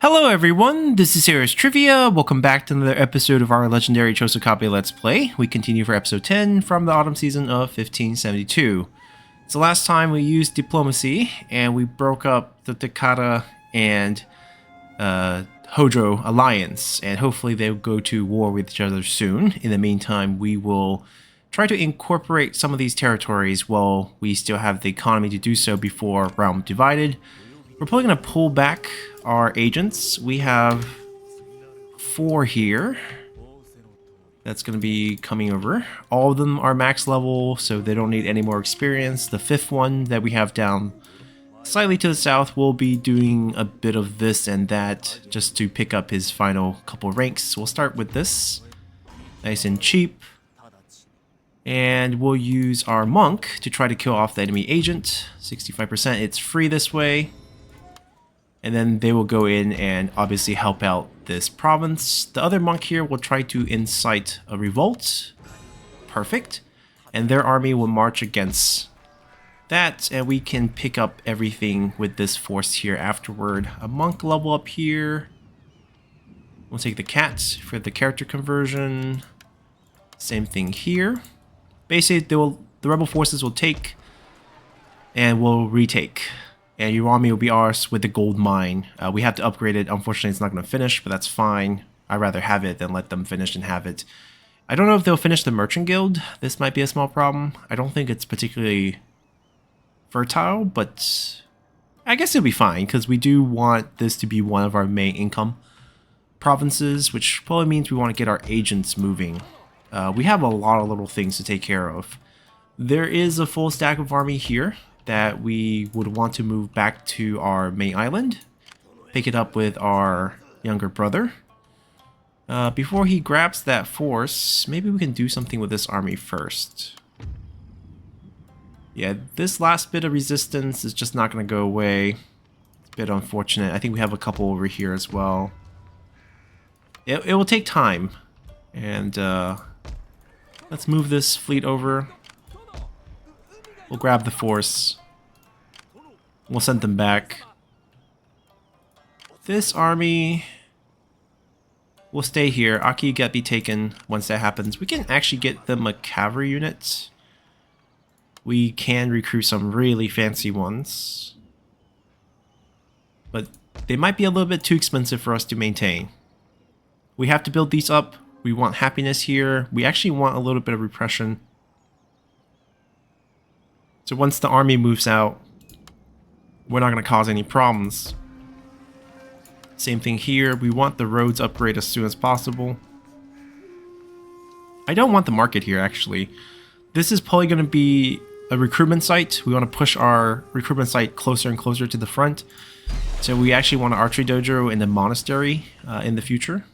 Hello everyone, this is Sarah's Trivia. Welcome back to another episode of our legendary Chosokabe Let's Play. We continue for episode 10 from the autumn season of 1572. So last time we used diplomacy and we broke up the Takeda and Hojo alliance, and hopefully they'll go to war with each other soon. In the meantime, we will try to incorporate some of these territories while we still have the economy to do so before Realm Divided. We're probably going to pull back our agents. We have 4 here. That's going to be coming over. All of them are max level, so they don't need any more experience. The 5th one that we have down slightly to the south will be doing a bit of this and that just to pick up his final couple ranks. We'll start with this. Nice and cheap. And we'll use our monk to try to kill off the enemy agent. 65%. It's free this way. And then they will go in and obviously help out this province. The other monk here will try to incite a revolt. Perfect. And their army will march against that, and we can pick up everything with this force here afterward. A monk level up here. We'll take the cat for the character conversion. Same thing here. Basically, the rebel forces will take and will retake. And your army will be ours with the gold mine. We have to upgrade it. Unfortunately, it's not going to finish, but that's fine. I'd rather have it than let them finish and have it. I don't know if they'll finish the Merchant Guild. This might be a small problem. I don't think it's particularly fertile, but I guess it'll be fine because we do want this to be one of our main income provinces, which probably means we want to get our agents moving. We have a lot of little things to take care of. There is a full stack of army here that we would want to move back to our main island, pick it up with our younger brother. Before he grabs that force, maybe we can do something with this army first. Yeah, this last bit of resistance is just not going to go away. It's a bit unfortunate. I think we have a couple over here as well. It will take time. And let's move this fleet over. We'll grab the force. We'll send them back. This army will stay here. Aki get be taken once that happens. We can actually get them a cavalry unit. We can recruit some really fancy ones. But they might be a little bit too expensive for us to maintain. We have to build these up. We want happiness here. We actually want a little bit of repression. So once the army moves out, we're not going to cause any problems. Same thing here. We want the roads upgraded as soon as possible. I don't want the market here, actually. This is probably going to be a recruitment site. We want to push our recruitment site closer and closer to the front. So we actually want an archery dojo in the monastery in the future.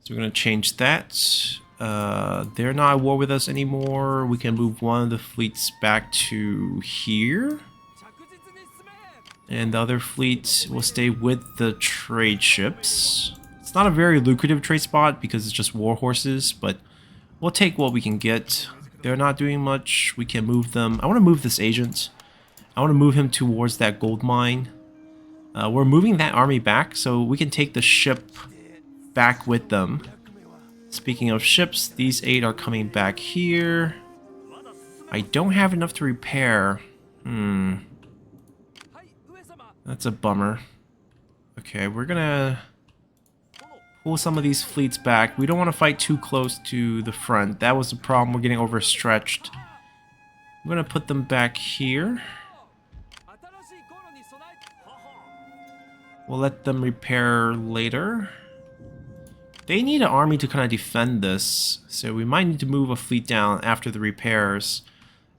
So we're going to change that. They're not at war with us anymore. We can move one of the fleets back to here. And the other fleet will stay with the trade ships. It's not a very lucrative trade spot because it's just war horses, but we'll take what we can get. They're not doing much. We can move them. I want to move this agent. I want to move him towards that gold mine. We're moving that army back so we can take the ship back with them. Speaking of ships, these 8 are coming back here. I don't have enough to repair. That's a bummer. Okay, we're gonna pull some of these fleets back. We don't want to fight too close to the front. That was the problem. We're getting overstretched. I'm gonna put them back here. We'll let them repair later. They need an army to kind of defend this, so we might need to move a fleet down after the repairs.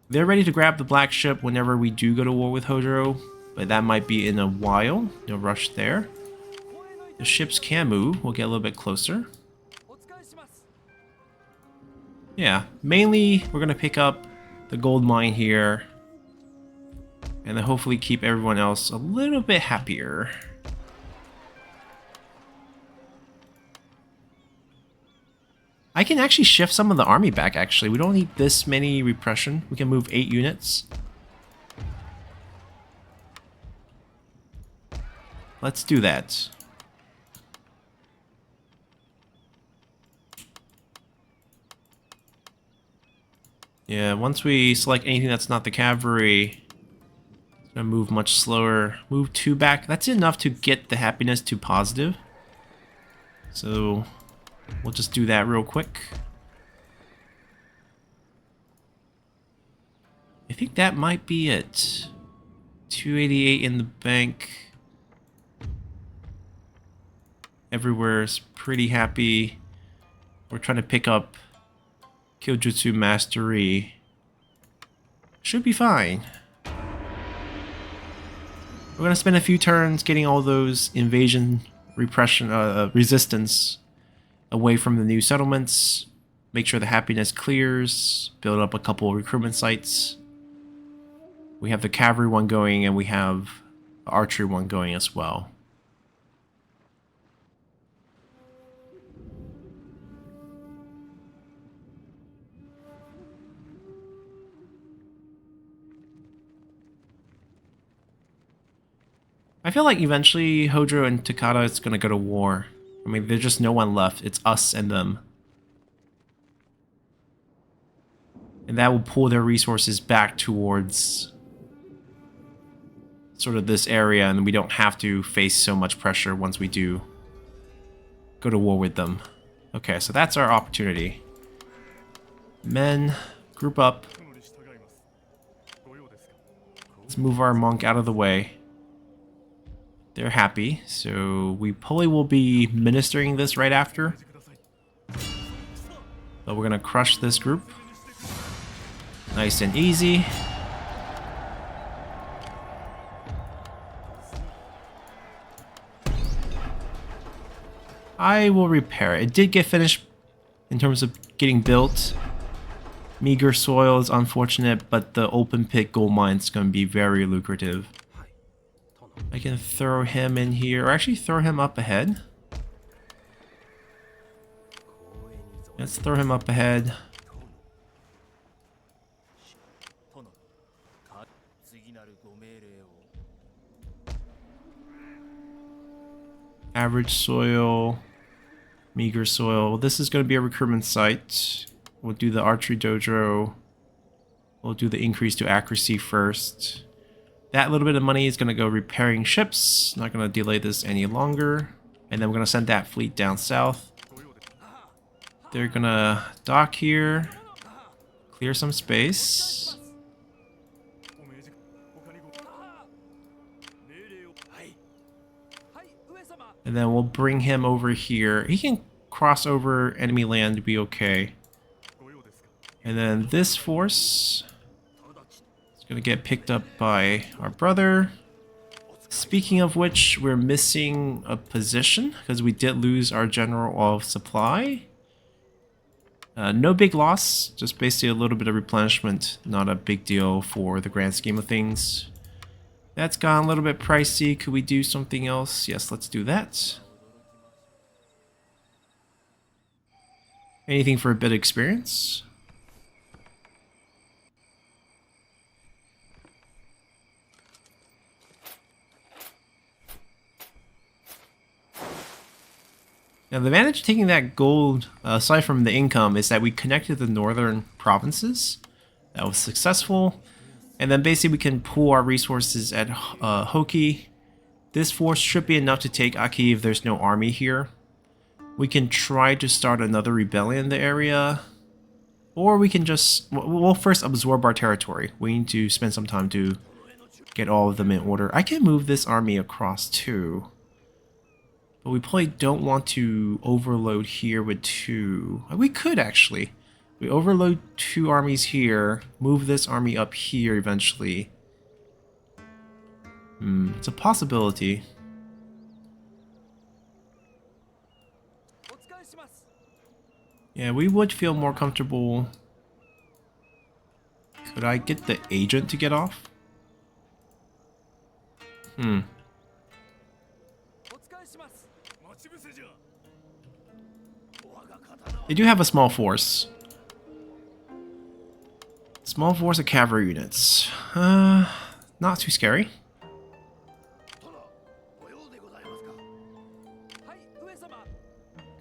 They're ready to grab the black ship whenever we do go to war with Hojo, but that might be in a while. No rush there. The ships can move. We'll get a little bit closer. Yeah, mainly we're going to pick up the gold mine here, and then hopefully keep everyone else a little bit happier. I can actually shift some of the army back, actually. We don't need this many repression. We can move 8 units. Let's do that. Yeah, once we select anything that's not the cavalry, it's gonna move much slower. Move 2 back. That's enough to get the happiness to positive. So we'll just do that real quick. I think that might be it. 288 in the bank. Everywhere is pretty happy. We're trying to pick up Kyojutsu Mastery. Should be fine. We're gonna spend a few turns getting all those invasion repression resistance away from the new settlements. Make sure the happiness clears. Build up a couple of recruitment sites. We have the cavalry one going, and we have the archery one going as well. I feel like eventually Hojo and Takeda is going to go to war. I mean, there's just no one left. It's us and them. And that will pull their resources back towards sort of this area, and we don't have to face so much pressure once we do go to war with them. Okay, so that's our opportunity. Men, group up. Let's move our monk out of the way. They're happy, so we probably will be ministering this right after. But we're gonna crush this group. Nice and easy. I will repair it. It did get finished in terms of getting built. Meager soil is unfortunate, but the open pit gold mine is going to be very lucrative. I can throw him in here, or actually throw him up ahead. Let's throw him up ahead. Average soil, meager soil. This is going to be a recruitment site. We'll do the archery dojo. We'll do the increase to accuracy first. That little bit of money is going to go repairing ships. Not going to delay this any longer. And then we're going to send that fleet down south. They're going to dock here. Clear some space. And then we'll bring him over here. He can cross over enemy land to be okay. And then this force is going to get picked up by our brother. Speaking of which, we're missing a position because we did lose our general of supply. No big loss, just basically a little bit of replenishment. Not a big deal for the grand scheme of things. That's gone a little bit pricey. Could we do something else? Yes, let's do that. Anything for a bit of experience? Now the advantage of taking that gold, aside from the income, is that we connected the northern provinces. That was successful. And then basically we can pool our resources at Hoki. This force should be enough to take Aki if there's no army here. We can try to start another rebellion in the area. Or we can just... we'll first absorb our territory. We need to spend some time to get all of them in order. I can move this army across too. But we probably don't want to overload here with 2. We could actually. We overload 2 armies here, move this army up here eventually. It's a possibility. Yeah, we would feel more comfortable. Could I get the agent to get off? They do have a small force. Small force of cavalry units. Not too scary.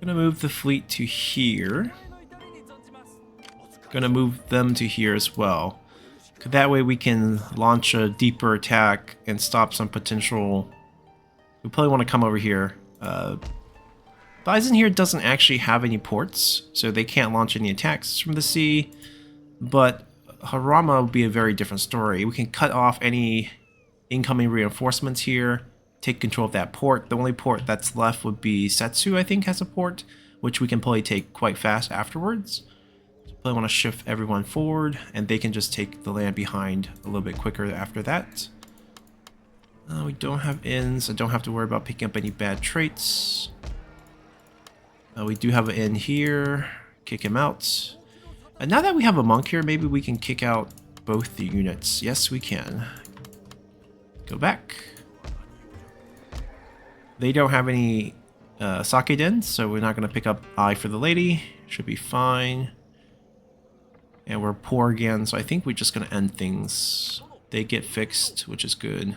Gonna move the fleet to here. Gonna move them to here as well. That way we can launch a deeper attack and stop some potential... We probably want to come over here. Bison here doesn't actually have any ports, so they can't launch any attacks from the sea. But Harama would be a very different story. We can cut off any incoming reinforcements here, take control of that port. The only port that's left would be Setsu, I think, has a port, which we can probably take quite fast afterwards. So probably want to shift everyone forward, and they can just take the land behind a little bit quicker after that. We don't have inns. I don't have to worry about picking up any bad traits. We do have an inn here. Kick him out. And now that we have a monk here, maybe we can kick out both the units. Yes, we can. Go back. They don't have any sake den, so we're not going to pick up eye for the lady. Should be fine. And we're poor again, so I think we're just going to end things. They get fixed, which is good.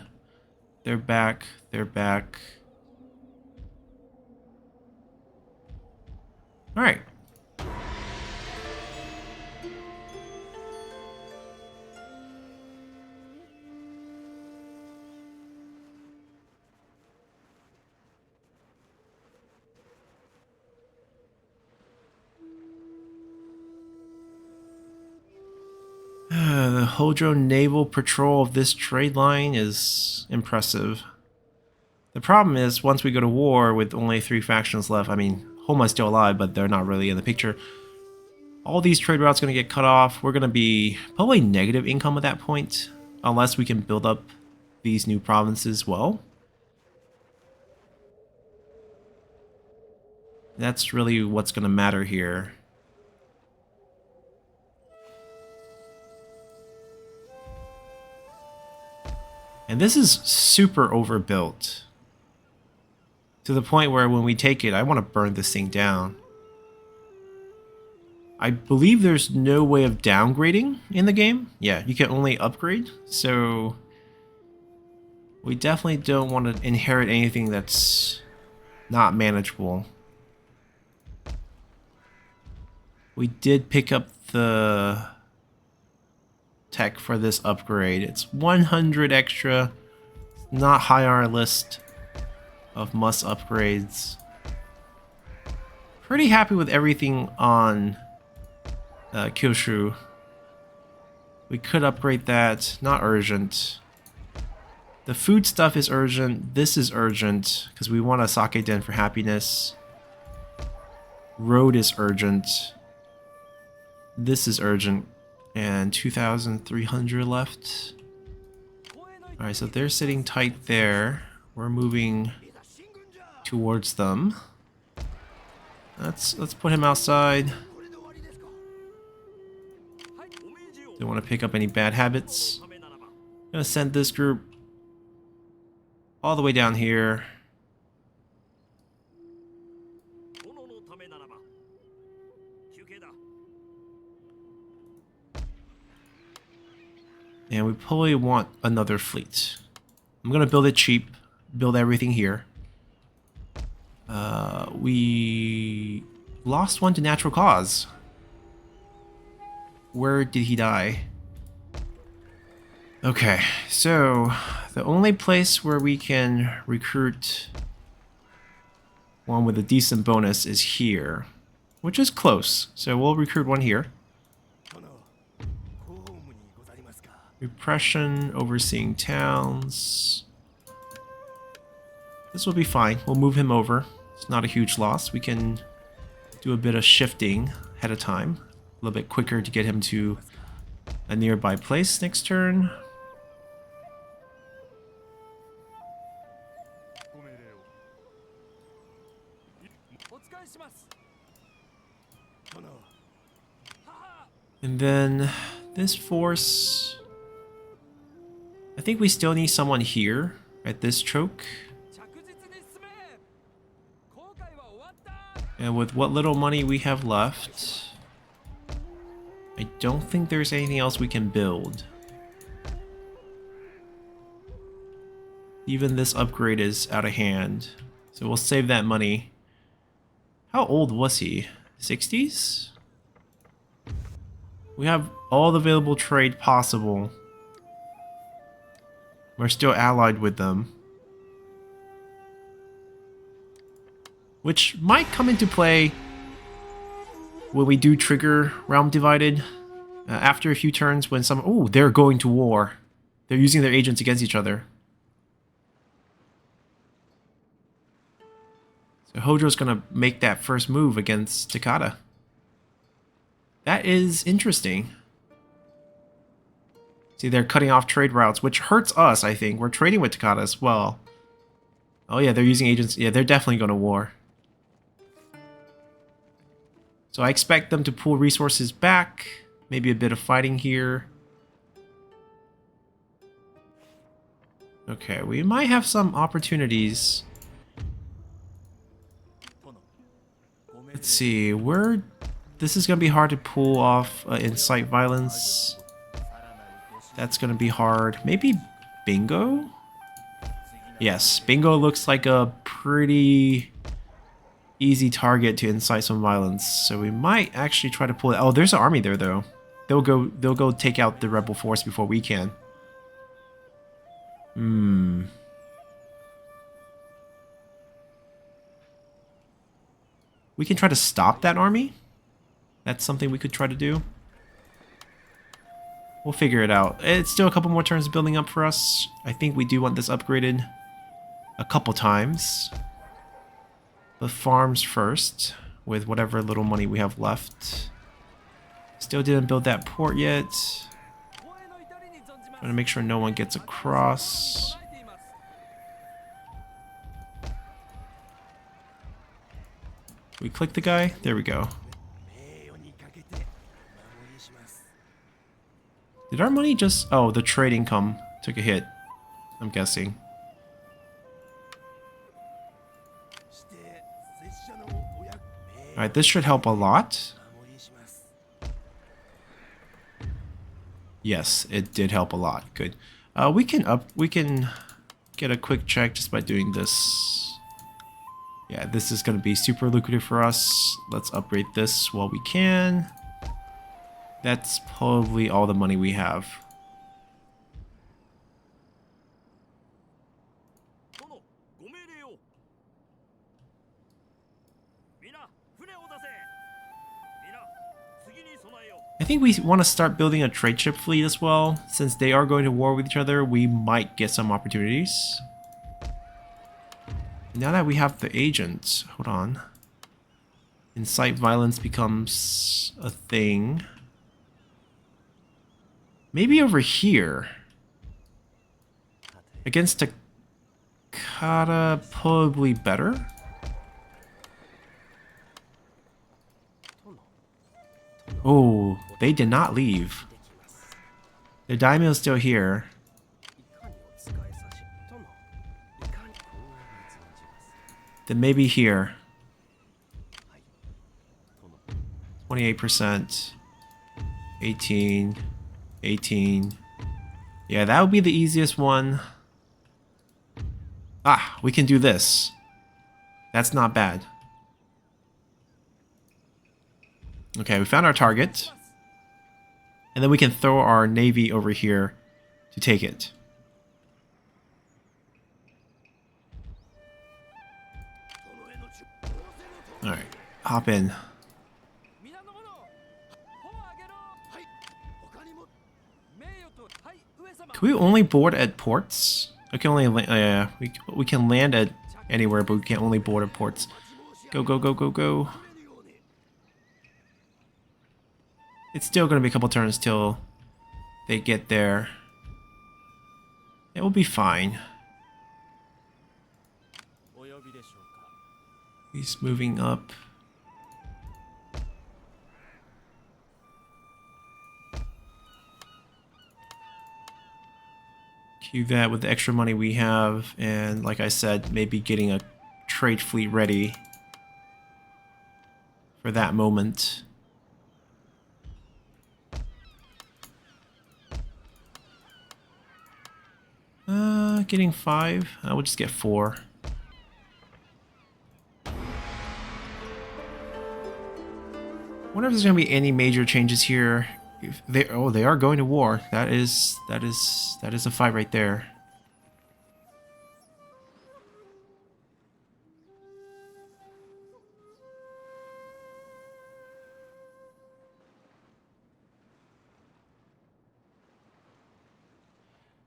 They're back. They're back. Alright. The Hojo naval patrol of this trade line is impressive. The problem is, once we go to war with only 3 factions left, I mean, Homa's still alive, but they're not really in the picture. All these trade routes going to get cut off. We're going to be probably negative income at that point, unless we can build up these new provinces well. That's really what's going to matter here. And this is super overbuilt. To the point where when we take it, I want to burn this thing down. I believe there's no way of downgrading in the game. Yeah, you can only upgrade. So we definitely don't want to inherit anything that's not manageable. We did pick up the tech for this upgrade. It's 100 extra. It's not high on our list of must upgrades. Pretty happy with everything on Kyushu. We could upgrade that. Not urgent. The food stuff is urgent. This is urgent because we want a sake den for happiness. Road is urgent. This is urgent. And 2,300 left. Alright, so they're sitting tight there. We're moving towards them. Let's put him outside. Don't want to pick up any bad habits. I'm gonna send this group all the way down here. And we probably want another fleet. I'm gonna build it cheap, build everything here. We lost one to natural cause. Where did he die? Okay, so the only place where we can recruit one with a decent bonus is here, which is close. So we'll recruit one here. Repression, overseeing towns. This will be fine. We'll move him over. It's not a huge loss. We can do a bit of shifting ahead of time. A little bit quicker to get him to a nearby place next turn. And then this force... I think we still need someone here at this choke. And with what little money we have left, I don't think there's anything else we can build. Even this upgrade is out of hand, so we'll save that money. How old was he? 60s? We have all the available trade possible. We're still allied with them. Which might come into play when we do trigger Realm Divided. After a few turns when some... Oh, they're going to war. They're using their agents against each other. So Hojo's gonna make that first move against Takeda. That is interesting. See, they're cutting off trade routes, which hurts us, I think. We're trading with Takeda as well. Oh yeah, they're using agents. Yeah, they're definitely going to war. So I expect them to pull resources back. Maybe a bit of fighting here. Okay, we might have some opportunities. Let's see, this is going to be hard to pull off incite violence. That's going to be hard. Maybe Bingo? Yes, Bingo looks like a pretty easy target to incite some violence. So we might actually try to pull it. Oh, there's an army there though. They'll go take out the rebel force before we can. We can try to stop that army. That's something we could try to do. We'll figure it out. It's still a couple more turns building up for us. I think we do want this upgraded a couple times. But farms first, with whatever little money we have left. Still didn't build that port yet. Trying to make sure no one gets across. We click the guy? There we go. Did our money just... Oh, the trade income took a hit, I'm guessing. Alright, this should help a lot. Yes, it did help a lot. Good. We can get a quick check just by doing this. Yeah, this is going to be super lucrative for us. Let's upgrade this while we can. That's probably all the money we have. I think we want to start building a trade ship fleet as well. Since they are going to war with each other, we might get some opportunities. Now that we have the agent, hold on. Incite violence becomes a thing. Maybe over here. Against Takeda, probably better. Oh, they did not leave. The daimyo is still here. Then maybe here. 28%. 18. 18. Yeah, that would be the easiest one. Ah, we can do this. That's not bad. Okay, we found our target. And then we can throw our navy over here to take it. Alright, hop in. Can we only board at ports? I can only we can land at anywhere, but we can only board at ports. Go, go, go, go, go. It's still going to be a couple turns till they get there. It will be fine. He's moving up. Cue that with the extra money we have, and like I said, maybe getting a trade fleet ready for that moment. Getting 5. I will just get 4. Wonder if there's going to be any major changes here. They are going to war. That is a fight right there.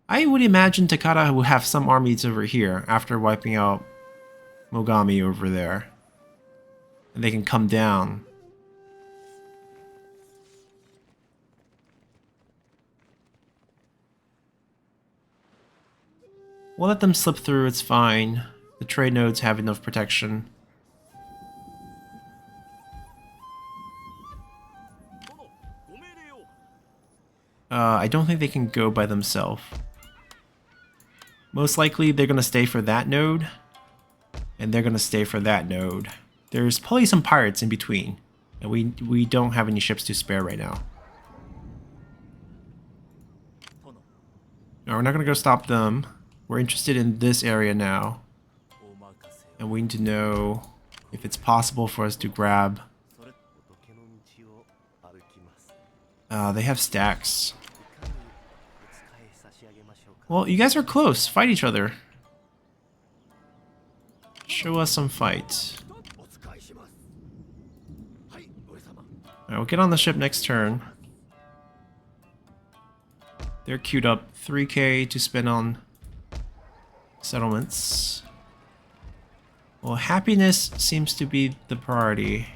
I would imagine Takeda will have some armies over here after wiping out Mogami over there. And they can come down. We'll let them slip through, it's fine. The trade nodes have enough protection. I don't think they can go by themselves. Most likely they're going to stay for that node. And they're going to stay for that node. There's probably some pirates in between. And we don't have any ships to spare right now. No, we're not going to go stop them. We're interested in this area now. And we need to know if it's possible for us to grab. They have stacks. Well, you guys are close. Fight each other. Show us some fight. Alright, we'll get on the ship next turn. They're queued up. 3k to spend on settlements. Well, happiness seems to be the priority.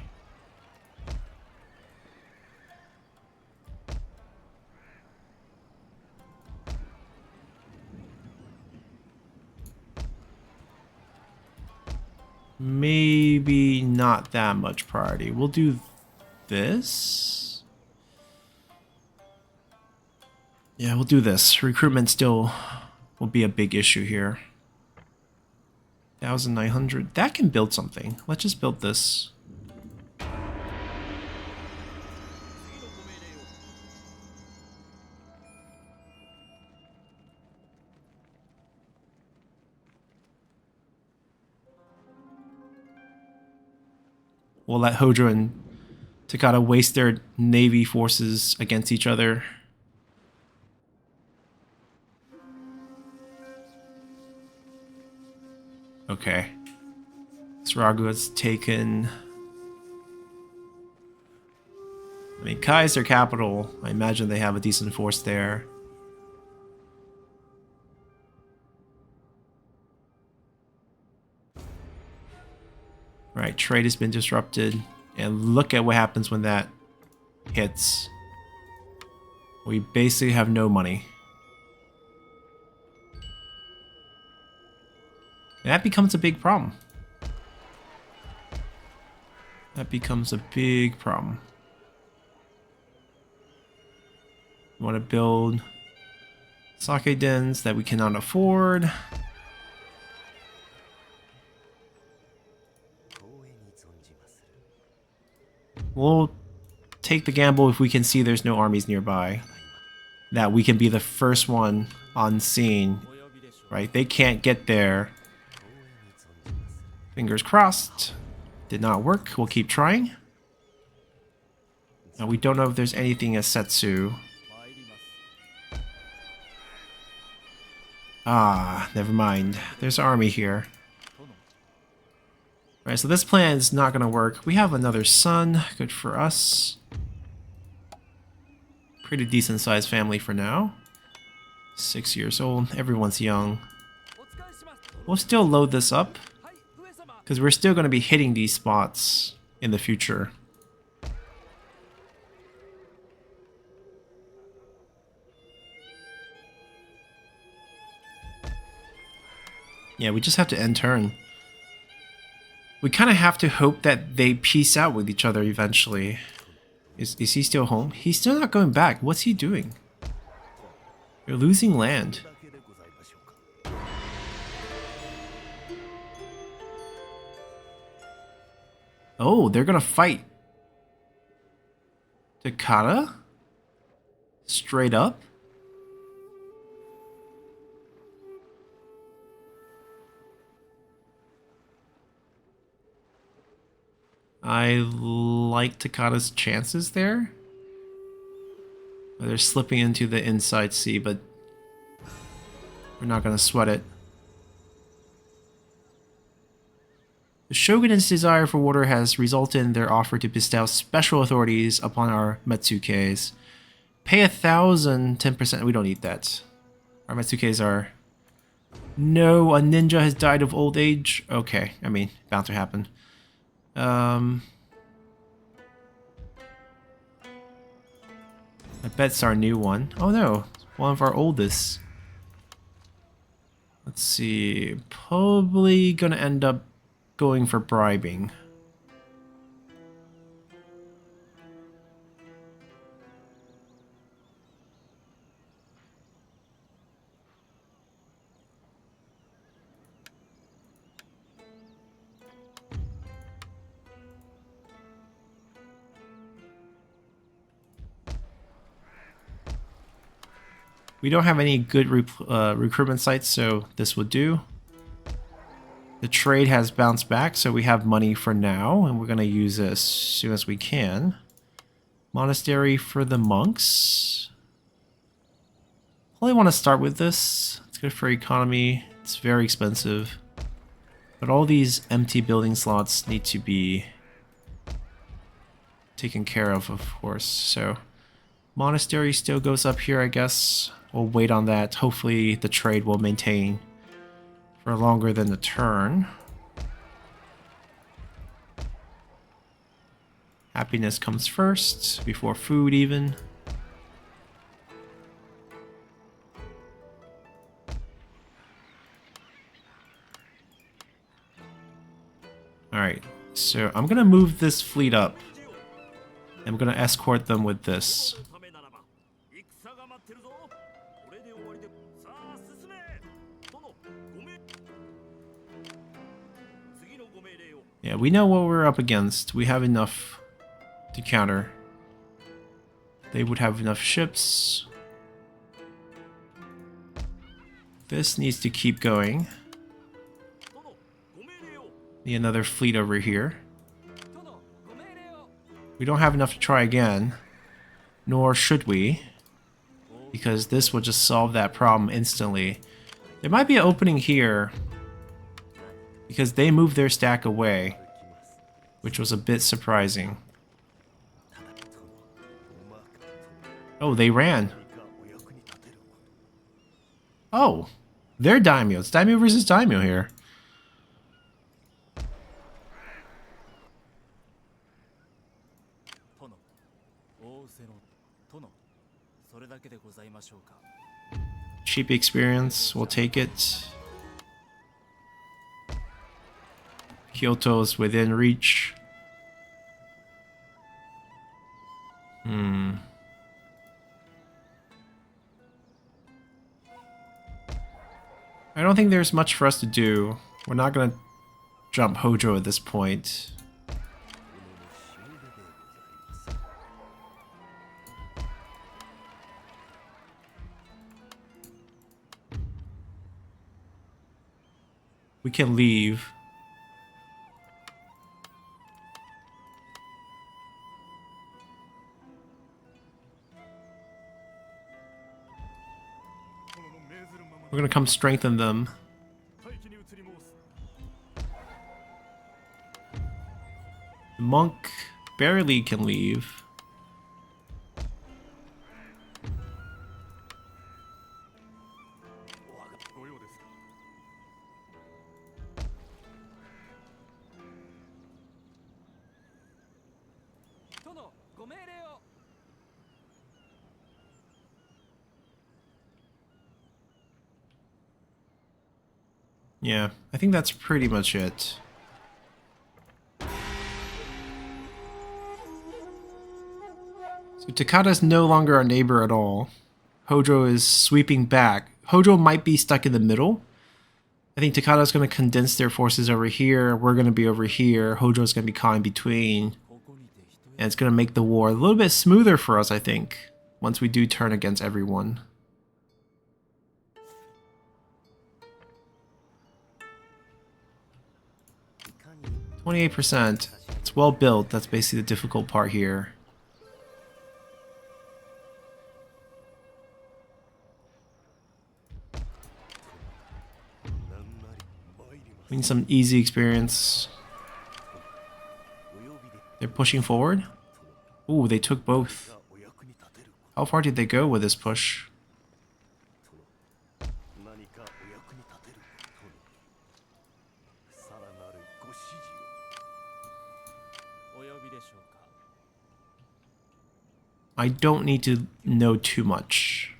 Maybe not that much priority. We'll do this. Yeah, we'll do this. Recruitment still will be a big issue here. 1,900. That can build something. Let's just build this. We'll let Hojo and Takeda waste their navy forces against each other. Okay. Saragu has taken... I mean, Kai is their capital. I imagine they have a decent force there. Right, trade has been disrupted. And look at what happens when that hits. We basically have no money. That becomes a big problem. That becomes a big problem. We want to build sake dens that we cannot afford. We'll take the gamble if we can see there's no armies nearby. That we can be the first one on scene. Right? They can't get there. Fingers crossed. Did not work. We'll keep trying. Now we don't know if there's anything as Setsu. Ah, never mind. There's an army here. Right, so this plan is not going to work. We have another son. Good for us. Pretty decent sized family for now. 6 years old. Everyone's young. We'll still load this up. Because we're still going to be hitting these spots in the future. Yeah, we just have to end turn. We kind of have to hope that they peace out with each other eventually. Is he still home? He's still not going back. What's he doing? You're losing land. Oh, they're gonna fight. Takeda? Straight up? I like Takeda's chances there. They're slipping into the inside sea, but we're not going to sweat it. The shogunate's desire for water has resulted in their offer to bestow special authorities upon our Metsukes. Pay 1,000, 10%. We don't need that. Our Metsukes are... No, a ninja has died of old age. Okay, I mean, bound to happen. I bet it's our new one. Oh no, one of our oldest. Let's see. Probably gonna end up going for bribing. We don't have any good recruitment sites, so this will do. The trade has bounced back, so we have money for now, and we're going to use it as soon as we can. Monastery for the monks. Probably want to start with this. It's good for economy. It's very expensive. But all these empty building slots need to be taken care of course. So monastery still goes up here, I guess. We'll wait on that. Hopefully the trade will maintain for longer than the turn. Happiness comes first, before food even. Alright, so I'm gonna move this fleet up. I'm gonna escort them with this. Yeah, we know what we're up against. We have enough to counter. They would have enough ships. This needs to keep going. Need another fleet over here. We don't have enough to try again. Nor should we. Because this will just solve that problem instantly. There might be an opening here. Because they moved their stack away. Which was a bit surprising. Oh, they ran. Oh, they're daimyo. It's daimyo versus daimyo here. Cheap experience, we'll take it. Kyoto's within reach. I don't think there's much for us to do. We're not gonna jump Hojo at this point. We can leave. We're gonna come strengthen them. The monk barely can leave. Yeah, I think that's pretty much it. So Takada's no longer our neighbor at all. Hojo is sweeping back. Hojo might be stuck in the middle. I think Takada's going to condense their forces over here. We're going to be over here. Hojo's going to be caught in between. And it's going to make the war a little bit smoother for us, I think, once we do turn against everyone. 28%. It's well built. That's basically the difficult part here. We need some easy experience. They're pushing forward. Ooh, they took both. How far did they go with this push? I don't need to know too much.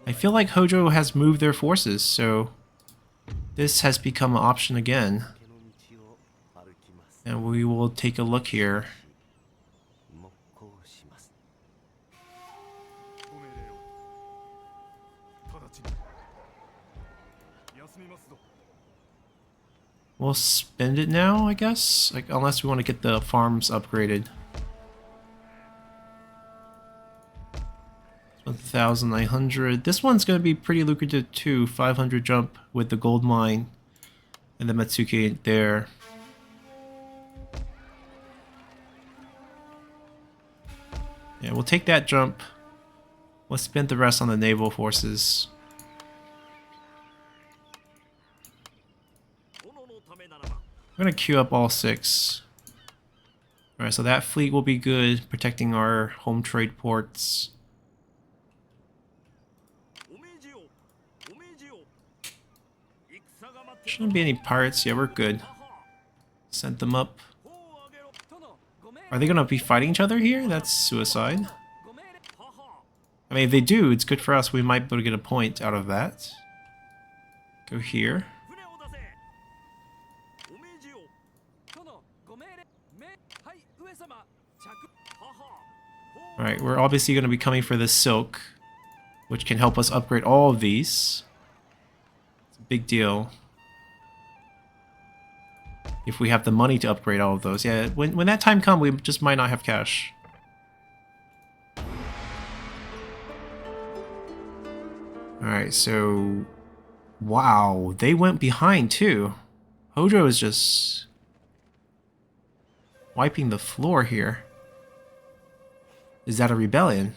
I feel like Hojo has moved their forces, so this has become an option again. And we will take a look here. We'll spend it now, I guess? Like, unless we want to get the farms upgraded. 1,900. This one's going to be pretty lucrative too. 500 jump with the gold mine and the Matsuki there. Yeah, we'll take that jump. We'll spend the rest on the naval forces. I'm going to queue up all 6. Alright, so that fleet will be good, protecting our home trade ports. Shouldn't be any pirates. Yeah, we're good. Sent them up. Are they going to be fighting each other here? That's suicide. I mean, if they do, it's good for us. We might be able to get a point out of that. Go here. Alright, we're obviously going to be coming for the silk, which can help us upgrade all of these. It's a big deal. If we have the money to upgrade all of those. Yeah, when that time comes, we just might not have cash. Alright, so... Wow, they went behind too. Hojo is just... wiping the floor here. Is that a rebellion?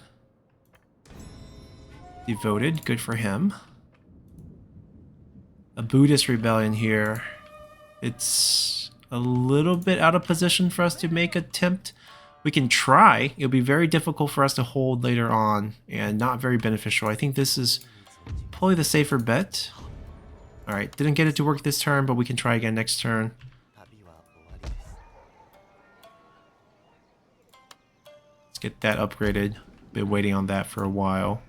Devoted, good for him. A Buddhist rebellion here. It's a little bit out of position for us to make an attempt. We can try. It'll be very difficult for us to hold later on and not very beneficial. I think this is probably the safer bet. Alright, didn't get it to work this turn, but we can try again next turn. Let's get that upgraded. Been waiting on that for a while.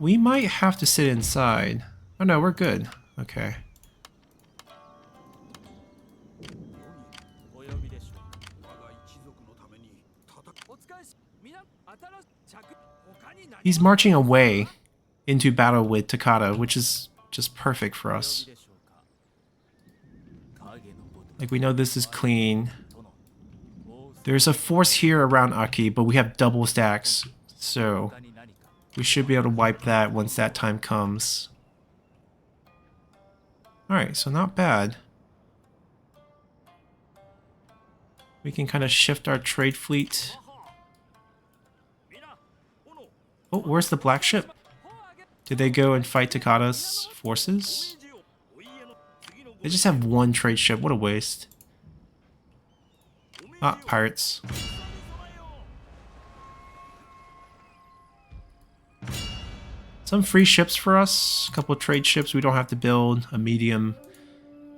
We might have to sit inside. Oh no, we're good. Okay. He's marching away into battle with Takeda, which is just perfect for us. Like, we know this is clean. There's a force here around Aki, but we have double stacks, so we should be able to wipe that once that time comes. Alright, so not bad. We can kind of shift our trade fleet. Oh, where's the black ship? Did they go and fight Takeda's forces? They just have one trade ship. What a waste. Ah, pirates. Some free ships for us. A couple of trade ships we don't have to build. A medium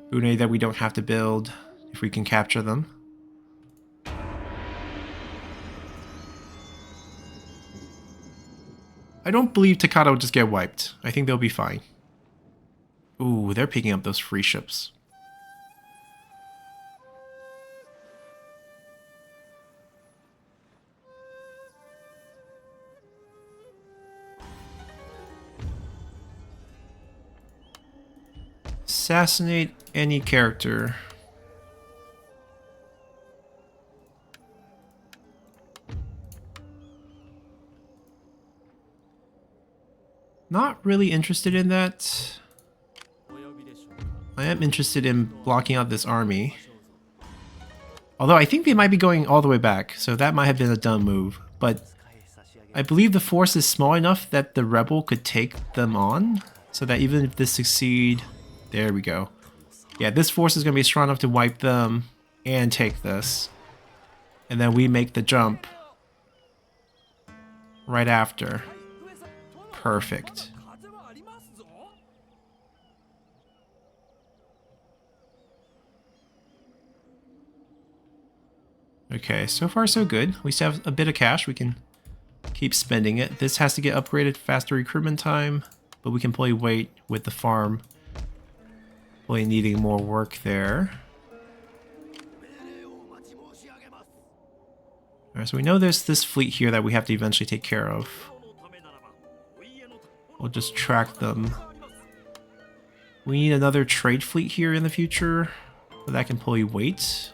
Bune that we don't have to build if we can capture them. I don't believe Takeda will just get wiped. I think they'll be fine. Ooh, they're picking up those free ships. Assassinate any character. Not really interested in that. I am interested in blocking out this army. Although I think they might be going all the way back, so that might have been a dumb move. But I believe the force is small enough that the rebel could take them on, so that even if this succeed... There we go. Yeah, this force is going to be strong enough to wipe them and take this. And then we make the jump right after. Perfect. Okay, so far so good. We still have a bit of cash. We can keep spending it. This has to get upgraded, faster recruitment time, but we can probably wait with the farm. Probably needing more work there. Alright, so we know there's this fleet here that we have to eventually take care of. We'll just track them. We need another trade fleet here in the future, but that can probably wait.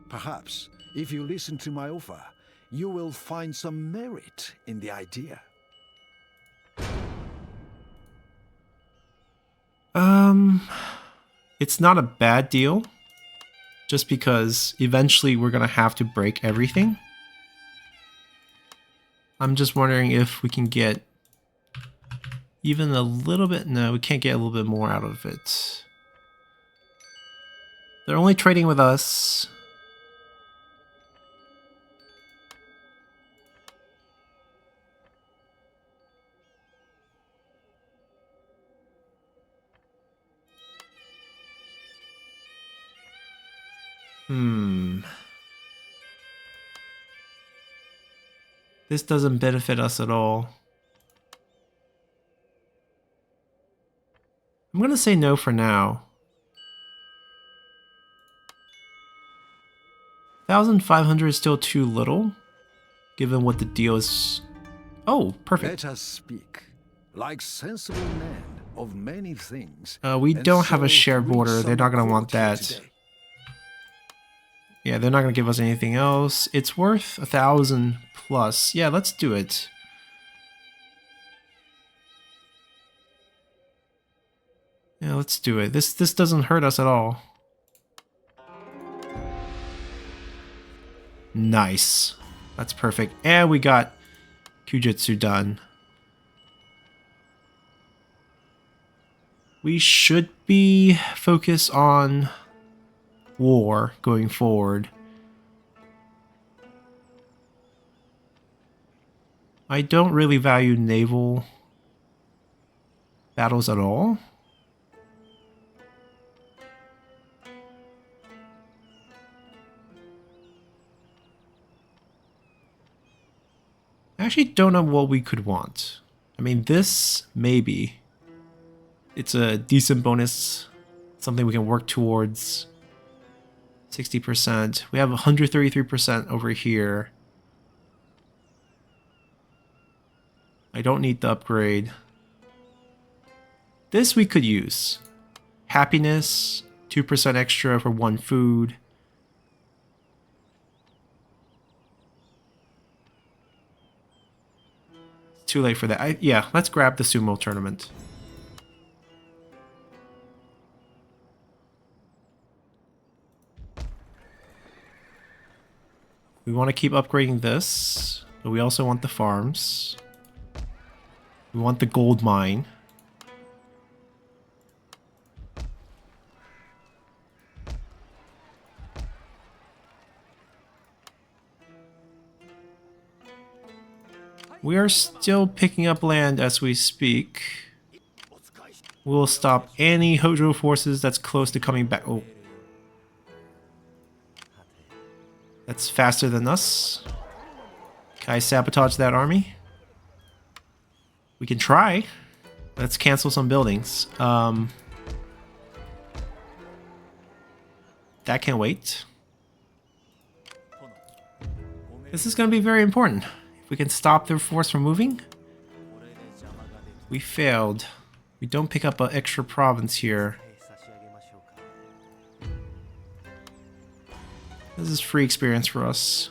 Perhaps, if you listen to my offer, you will find some merit in the idea. It's not a bad deal, just because eventually we're gonna have to break everything. I'm just wondering if we can get even a little bit... No, we can't get a little bit more out of it. They're only trading with us. This doesn't benefit us at all. I'm gonna say no for now. 1,500 is still too little, given what the deal is. Oh, perfect. Let us speak like sensible men of many things. We don't have a so shared border. reach They're not some gonna want accord here that. today. Yeah, they're not gonna give us anything else. It's worth 1,000 plus. Yeah, let's do it. Yeah, let's do it. This doesn't hurt us at all. Nice. That's perfect. And we got Kujutsu done. We should be focused on war going forward. I don't really value naval battles at all. I actually don't know what we could want. I mean, this, maybe. It's a decent bonus. Something we can work towards. 60%. We have 133% over here. I don't need the upgrade. This we could use. Happiness, 2% extra for 1 food. It's too late for that. Yeah, let's grab the sumo tournament. We want to keep upgrading this, but we also want the farms. We want the gold mine. We are still picking up land as we speak. We'll stop any Hojo forces that's close to coming back. Oh. That's faster than us. Can I sabotage that army? We can try. Let's cancel some buildings. That can wait. This is going to be very important. If we can stop their force from moving. We failed. We don't pick up an extra province here. This is free experience for us.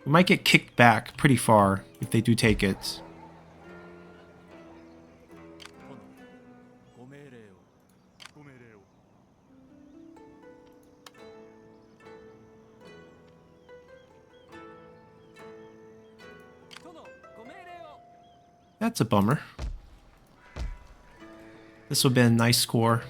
We might get kicked back pretty far if they do take it. That's a bummer. This will be a nice score.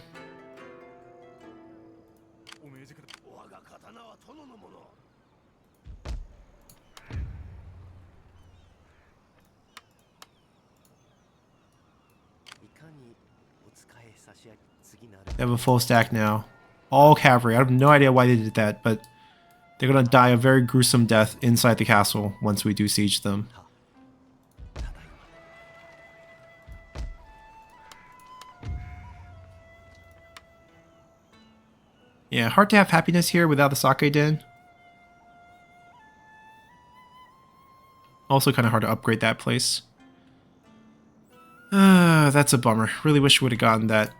They have a full stack now. All cavalry. I have no idea why they did that, but they're gonna die a very gruesome death inside the castle once we do siege them. Yeah, hard to have happiness here without the sake den. Also kind of hard to upgrade that place. That's a bummer. Really wish we would have gotten that.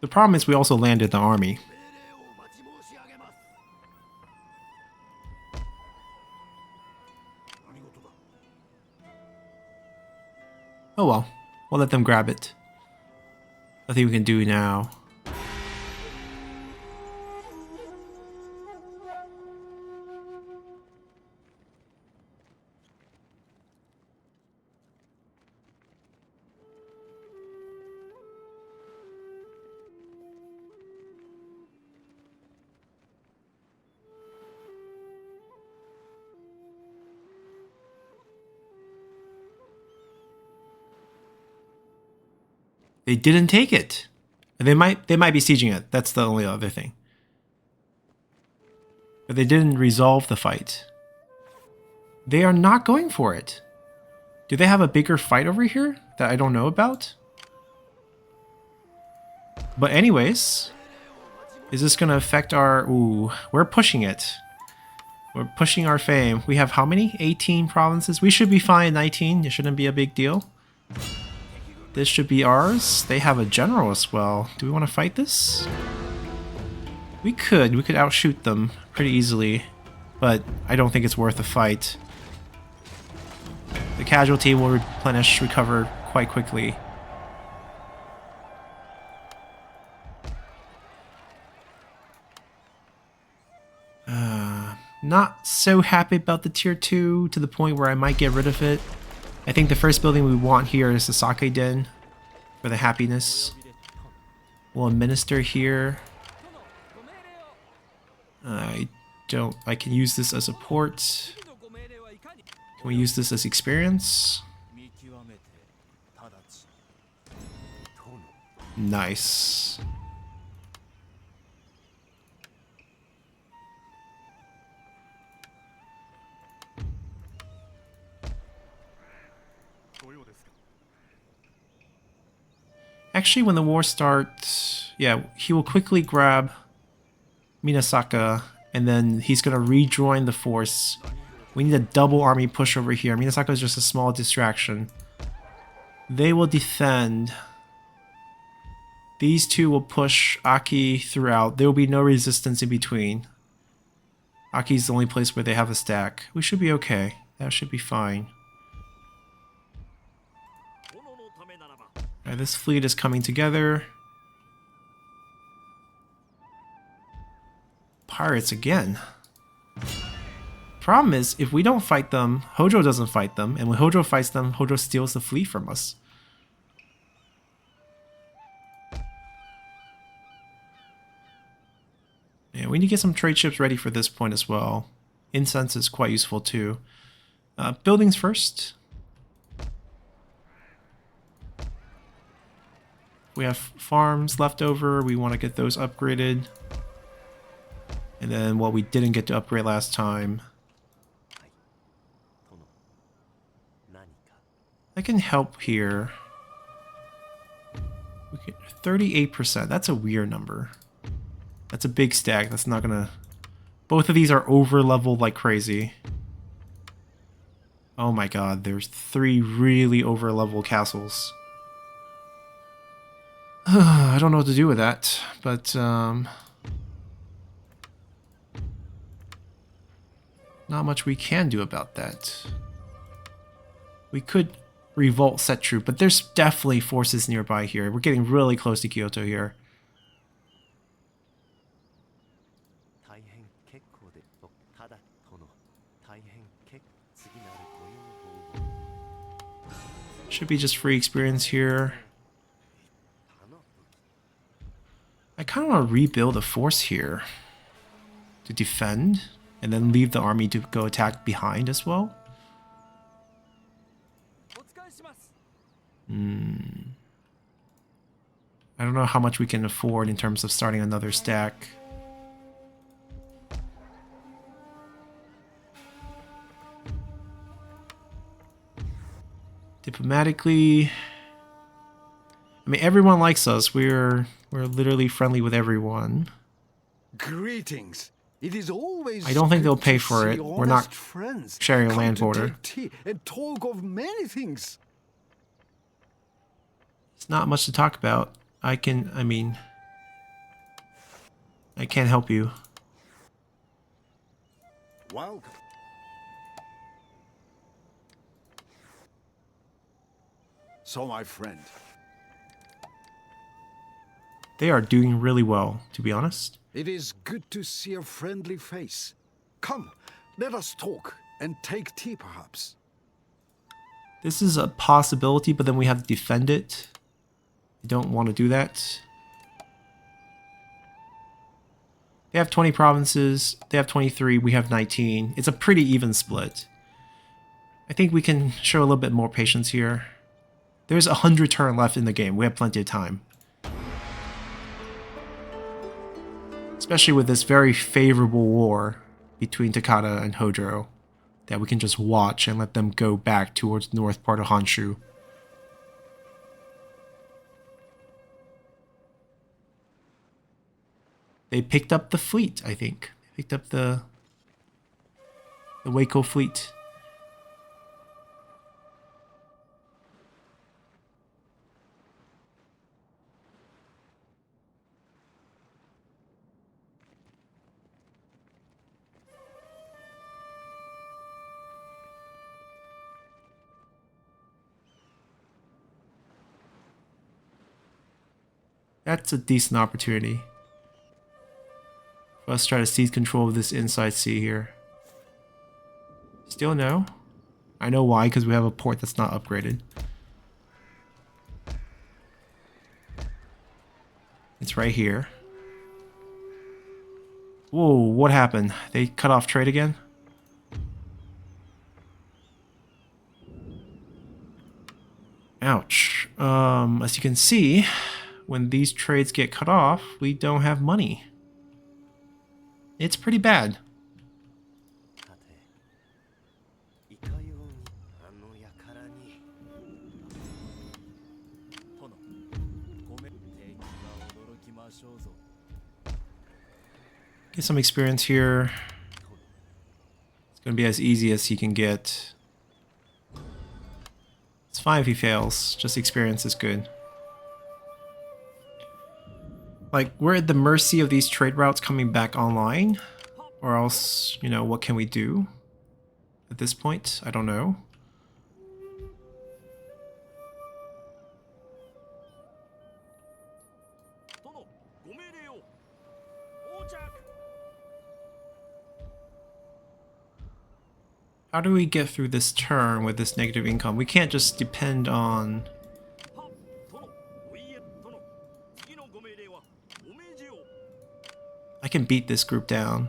The problem is we also landed the army. Oh well, we'll let them grab it. Nothing we can do now. They didn't take it. And they might be sieging it. That's the only other thing. But they didn't resolve the fight. They are not going for it. Do they have a bigger fight over here that I don't know about? But anyways, is this going to affect our... Ooh, we're pushing it. We're pushing our fame. We have how many? 18 provinces? We should be fine, 19. It shouldn't be a big deal. This should be ours. They have a general as well. Do we want to fight this? We could. We could outshoot them pretty easily. But I don't think it's worth a fight. The casualty will recover quite quickly. Not so happy about the tier 2 to the point where I might get rid of it. I think the first building we want here is the sake den for the happiness. We'll administer here. I can use this as a port. Can we use this as experience? Nice. Actually, when the war starts, yeah, he will quickly grab Minasaka, and then he's going to rejoin the force. We need a double army push over here. Minasaka is just a small distraction. They will defend. These two will push Aki throughout. There will be no resistance in between. Aki's the only place where they have a stack. We should be okay. That should be fine. Alright, this fleet is coming together. Pirates again. Problem is, if we don't fight them, Hojo doesn't fight them, and when Hojo fights them, Hojo steals the fleet from us. Yeah, we need to get some trade ships ready for this point as well. Incense is quite useful too. Buildings first. We have farms left over. We want to get those upgraded. And then what we didn't get to upgrade last time. I can help here. We get 38%. That's a weird number. That's a big stack. That's not gonna Both of these are over-leveled like crazy. Oh my god, there's 3 really over-leveled castles. I don't know what to do with that, but not much we can do about that. We could revolt set troop, but there's definitely forces nearby here. We're getting really close to Kyoto here. Should be just free experience here. I kind of want to rebuild a force here to defend and then leave the army to go attack behind as well. I don't know how much we can afford in terms of starting another stack. Diplomatically, I mean, everyone likes us. We're literally friendly with everyone. Greetings. It is always I don't think they'll good pay to for see it. We're not honest friends sharing a come land to border. take tea and talk of many things. It's not much to talk about. I can't help you. Welcome. So, my friend, They are doing really well, to be honest. it is good to see a friendly face. Come, let us talk and take tea, perhaps. This is a possibility, but then we have to defend it. I don't want to do that. They have 20 provinces. They have 23. We have 19. It's a pretty even split. I think we can show a little bit more patience here. There's 100 turn left in the game. We have plenty of time. Especially with this very favorable war between Takeda and Hojo that we can just watch and let them go back towards the north part of Honshu. They picked up the fleet, I think. They picked up the Waco fleet. That's a decent opportunity. Let's try to seize control of this inside sea here. Still no? I know why, because we have a port that's not upgraded. It's right here. Whoa, what happened? They cut off trade again? Ouch. As you can see, when these trades get cut off, we don't have money. It's pretty bad. Get some experience here. It's gonna be as easy as he can get. It's fine if he fails, just experience is good. Like, we're at the mercy of these trade routes coming back online, or else, you know, what can we do at this point? I don't know. How do we get through this turn with this negative income? We can't just depend on... I can beat this group down.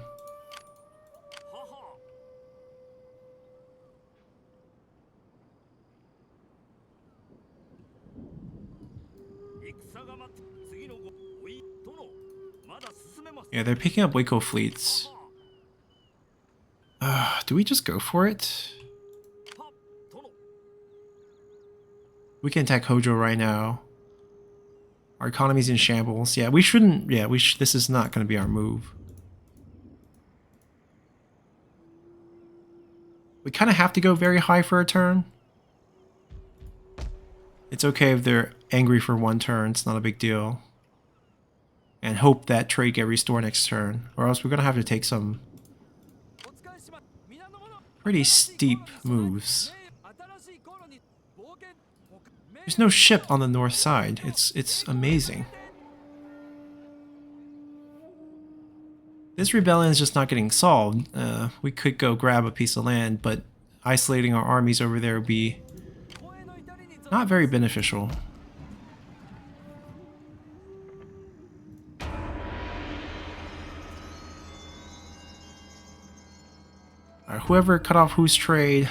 Yeah, they're picking up Waco fleets. Do we just go for it? We can attack Hojo right now. Our economy's in shambles. Yeah, we shouldn't... Yeah, this is not going to be our move. We kind of have to go very high for a turn. It's okay if they're angry for one turn, it's not a big deal. And hope that trade get restored next turn, or else we're gonna have to take some pretty steep moves. There's no ship on the north side. It's amazing. This rebellion is just not getting solved. We could go grab a piece of land, but isolating our armies over there would be not very beneficial. Alright, whoever cut off whose trade.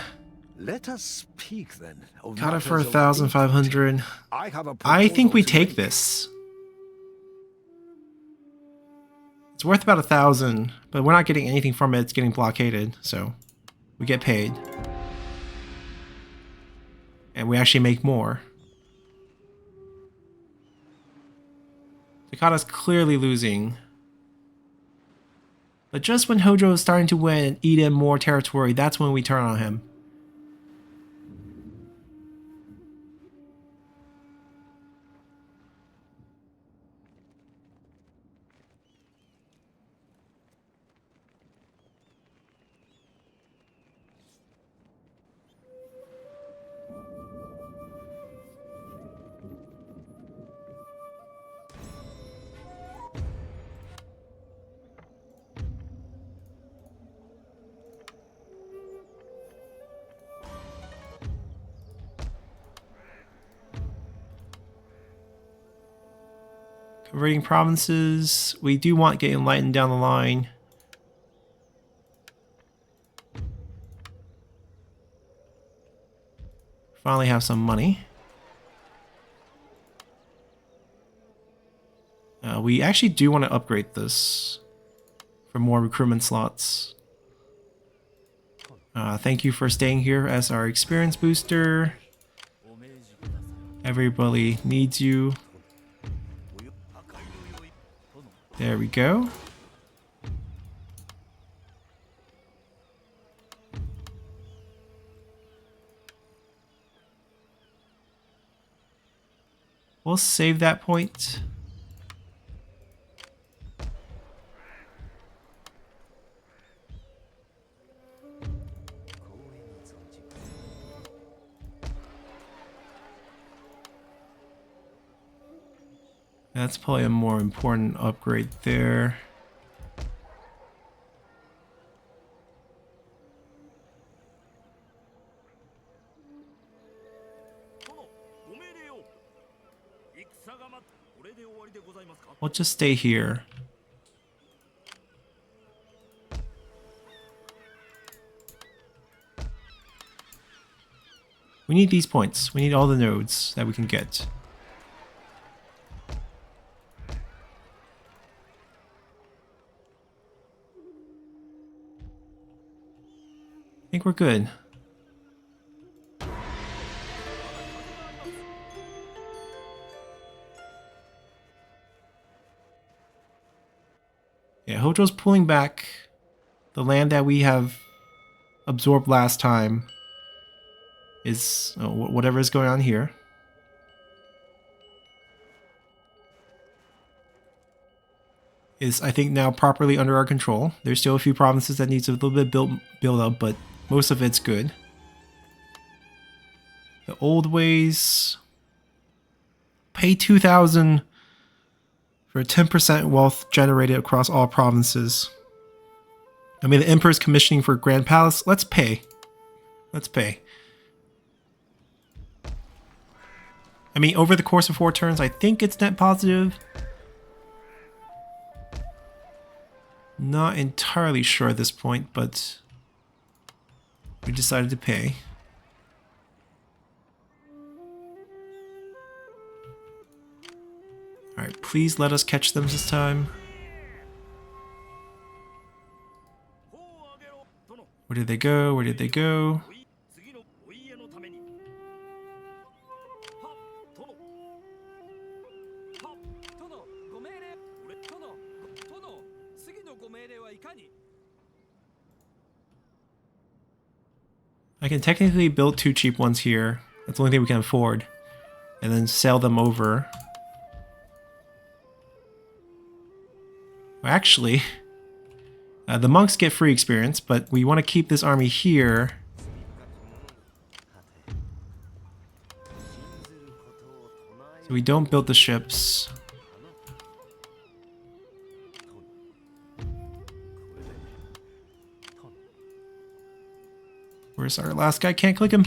Let us speak then. Got it for 1,500. I think we take this. It's worth about 1,000, but we're not getting anything from it. It's getting blockaded, so we get paid. And we actually make more. Takada's clearly losing. But just when Hojo is starting to win and eat in more territory, that's when we turn on him. Converting provinces. We do want getting enlightened down the line. Finally have some money. We actually do want to upgrade this for more recruitment slots. Thank you for staying here as our experience booster. Everybody needs you. There we go. We'll save that point. That's probably a more important upgrade there. We'll just stay here. We need these points. We need all the nodes that we can get. I think we're good. Yeah, Hojo's pulling back the land that we have absorbed last time. Is whatever is going on here. Is I think now properly under our control. There's still a few provinces that needs a little bit build up, but most of it's good. The old ways pay 2,000 for 10% wealth generated across all provinces. I mean, the Emperor's commissioning for Grand Palace. Let's pay. Let's pay. I mean, over the course of 4 turns, I think it's net positive. Not entirely sure at this point, but we decided to pay. Alright, please let us catch them this time. Where did they go? Where did they go? I can technically build 2 cheap ones here. That's the only thing we can afford. And then sell them over. Actually, the monks get free experience, but we want to keep this army here. So we don't build the ships. Where's our last guy? Can't click him.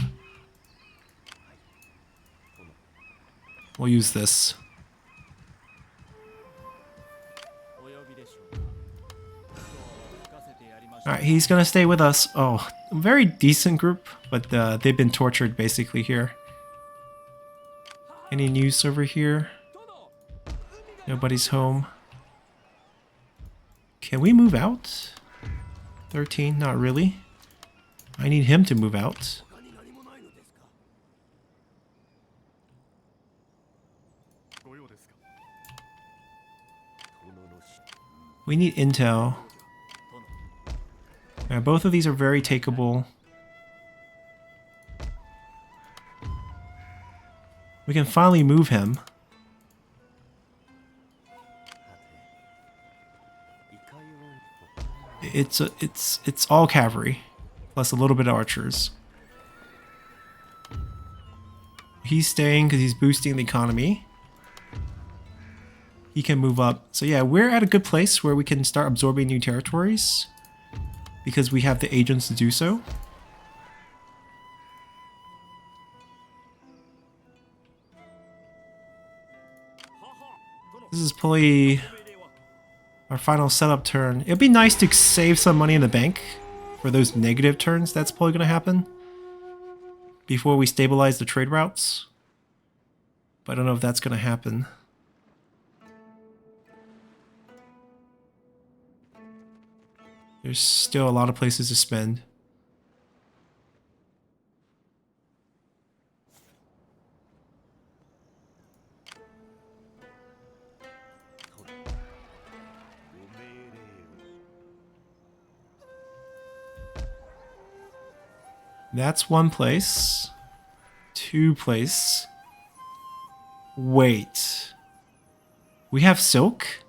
We'll use this. Alright, he's gonna stay with us. Oh, a very decent group, but they've been tortured basically here. Any news over here? Nobody's home. Can we move out? 13, not really. I need him to move out. We need intel. Yeah, both of these are very takeable. We can finally move him. It's all cavalry, plus a little bit of archers. He's staying because he's boosting the economy. He can move up. So yeah, we're at a good place where we can start absorbing new territories because we have the agents to do so. This is probably our final setup turn. It'd be nice to save some money in the bank for those negative turns that's probably going to happen before we stabilize the trade routes. But I don't know if that's going to happen. There's still a lot of places to spend. That's one place. 2 place. Wait. We have silk?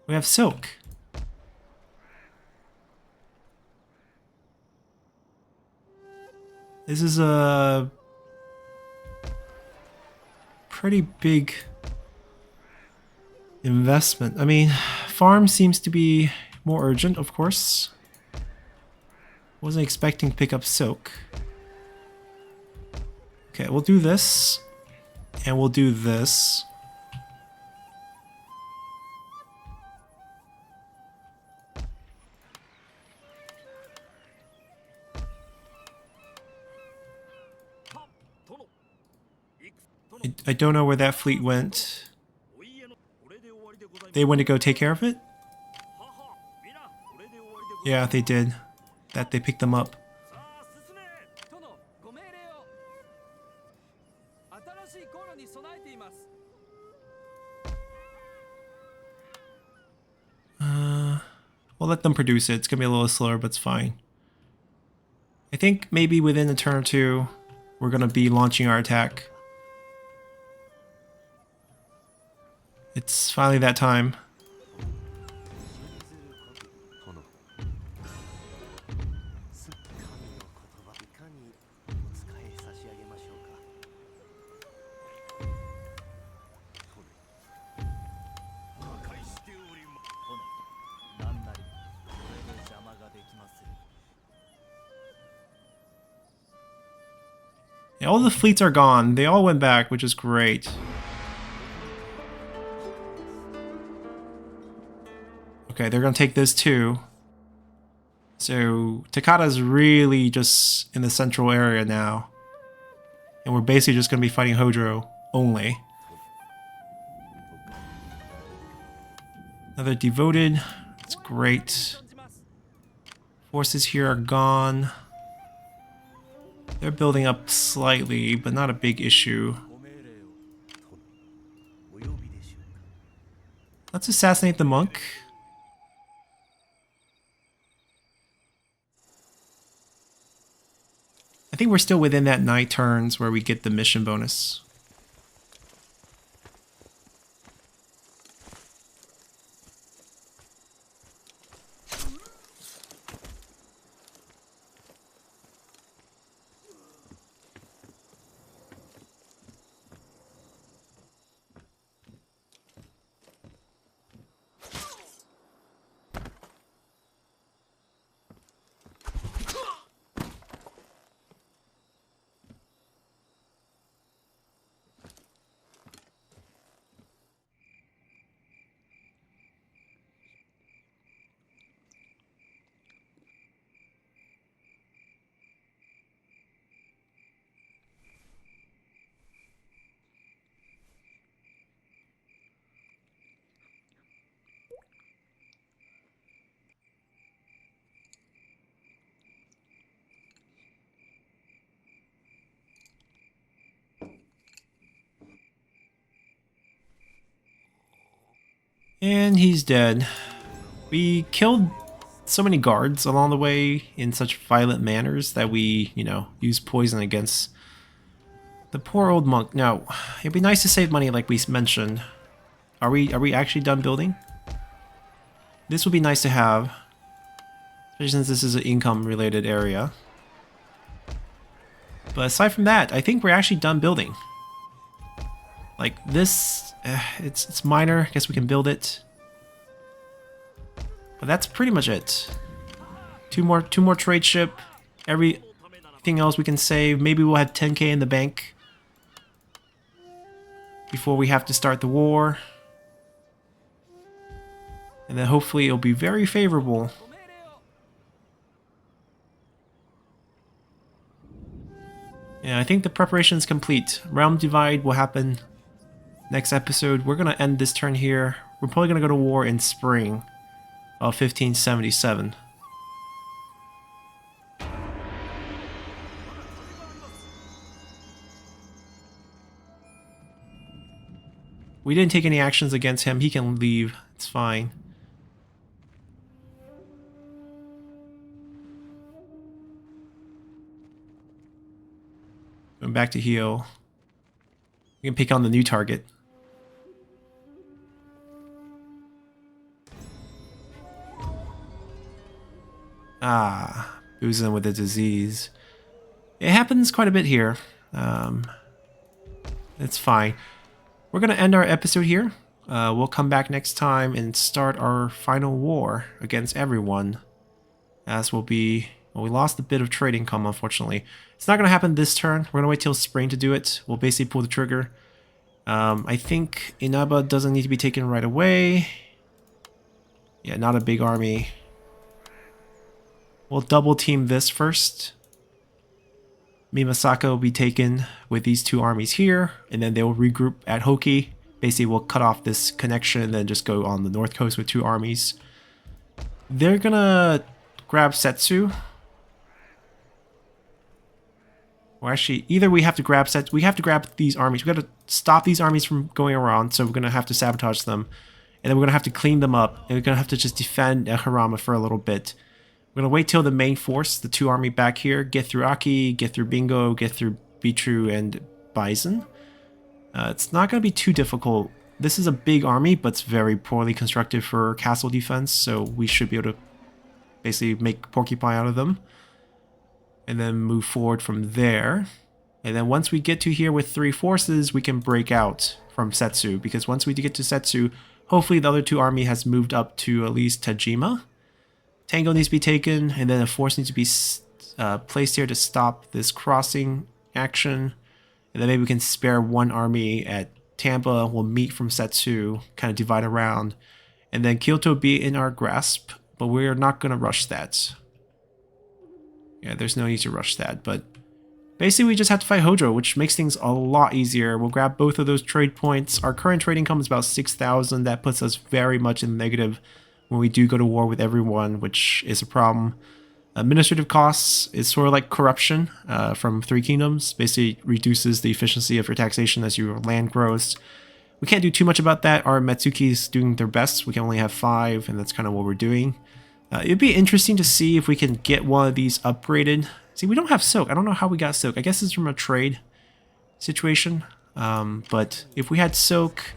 We have silk. This is a pretty big investment. I mean, farm seems to be more urgent, of course. Wasn't expecting to pick up silk. Okay, we'll do this. And we'll do this. I don't know where that fleet went. They went to go take care of it? Yeah, they did. That they picked them up. We'll let them produce it. It's gonna be a little slower, but it's fine. I think maybe within a turn or two, we're gonna be launching our attack. It's finally that time. Yeah, all the fleets are gone. They all went back, which is great. Okay, they're gonna take this too. So Takeda is really just in the central area now. And we're basically just gonna be fighting Hojo only. Another devoted. That's great. Forces here are gone. They're building up slightly, but not a big issue. Let's assassinate the monk. I think we're still within that 9 turns where we get the mission bonus. And he's dead. We killed so many guards along the way in such violent manners that we, used poison against the poor old monk. Now, it'd be nice to save money like we mentioned. Are we actually done building? This would be nice to have, especially since this is an income related area. But aside from that, I think we're actually done building. Like this, it's minor. I guess we can build it. But that's pretty much it. Two more trade ship. Everything else we can save. Maybe we'll have 10k in the bank before we have to start the war. And then hopefully it'll be very favorable. Yeah, I think the preparation is complete. Realm Divide will happen next episode. We're going to end this turn here. We're probably going to go to war in spring of 1577. We didn't take any actions against him. He can leave. It's fine. Going back to heal. We can pick on the new target. Ah, boozing with a disease. It happens quite a bit here. It's fine. We're going to end our episode here. We'll come back next time and start our final war against everyone. As will be... Well, we lost a bit of trade income, unfortunately. It's not going to happen this turn. We're going to wait till spring to do it. We'll basically pull the trigger. I think Inaba doesn't need to be taken right away. Yeah, not a big army. We'll double team this first. Mimasaka will be taken with these 2 armies here, and then they'll regroup at Hoki. Basically, we'll cut off this connection and then just go on the north coast with 2 armies. They're gonna grab Setsu. Or actually, either we have to grab we have to grab these armies. We got to stop these armies from going around, so we're gonna have to sabotage them, and then we're gonna have to clean them up, and we're gonna have to just defend Harama for a little bit. We're gonna wait till the main force, the 2 army back here, get through Aki, get through Bingo, get through Bitru and Bison. It's not gonna be too difficult. This is a big army, but it's very poorly constructed for castle defense, so we should be able to basically make Porcupine out of them. And then move forward from there. And then once we get to here with 3 forces, we can break out from Setsu. Because once we get to Setsu, hopefully the other 2 army has moved up to at least Tajima. Tango needs to be taken, and then a force needs to be placed here to stop this crossing action. And then maybe we can spare 1 army at Tampa. We'll meet from Setsu, kind of divide around. And then Kyoto will be in our grasp, but we're not going to rush that. Yeah, there's no need to rush that, but basically we just have to fight Hojo, which makes things a lot easier. We'll grab both of those trade points. Our current trade income is about 6,000. That puts us very much in the negative when we do go to war with everyone, which is a problem. Administrative costs is sort of like corruption from 3 Kingdoms. Basically reduces the efficiency of your taxation as your land grows. We can't do too much about that. Our Metsuki is doing their best. We can only have 5, and that's kind of what we're doing. It'd be interesting to see if we can get one of these upgraded See, we don't have silk. I don't know how we got silk. I guess it's from a trade situation. But if we had silk,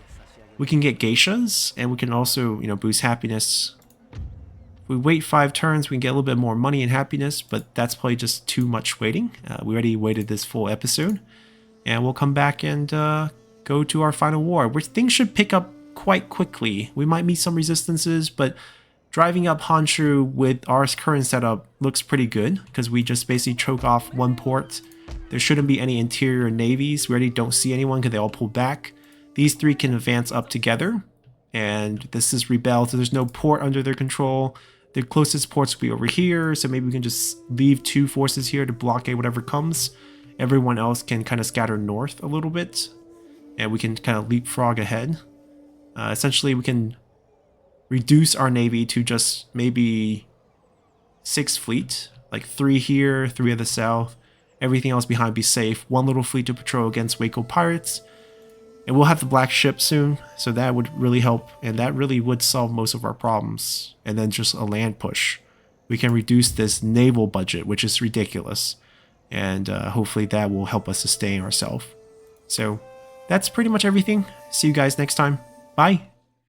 we can get geishas, and we can also, you know, boost happiness. If we wait 5 turns, we can get a little bit more money and happiness, but that's probably just too much waiting. We already waited this full episode, and we'll come back and go to our final war, where things should pick up quite quickly. We might meet some resistances, but driving up Honshu with our current setup looks pretty good, because we just basically choke off 1 port. There shouldn't be any interior navies. We already don't see anyone because they all pulled back. These 3 can advance up together, and this is rebelled, so there's no port under their control. The closest ports will be over here, so maybe we can just leave 2 forces here to blockade whatever comes. Everyone else can kind of scatter north a little bit, and we can kind of leapfrog ahead. Essentially, we can reduce our navy to just maybe 6 fleet, like 3 here, 3 at the south. Everything else behind be safe. 1 little fleet to patrol against Waco pirates. And we'll have the black ship soon, so that would really help, and that really would solve most of our problems. And then just a land push. We can reduce this naval budget, which is ridiculous. And hopefully that will help us sustain ourselves. So that's pretty much everything. See you guys next time. Bye!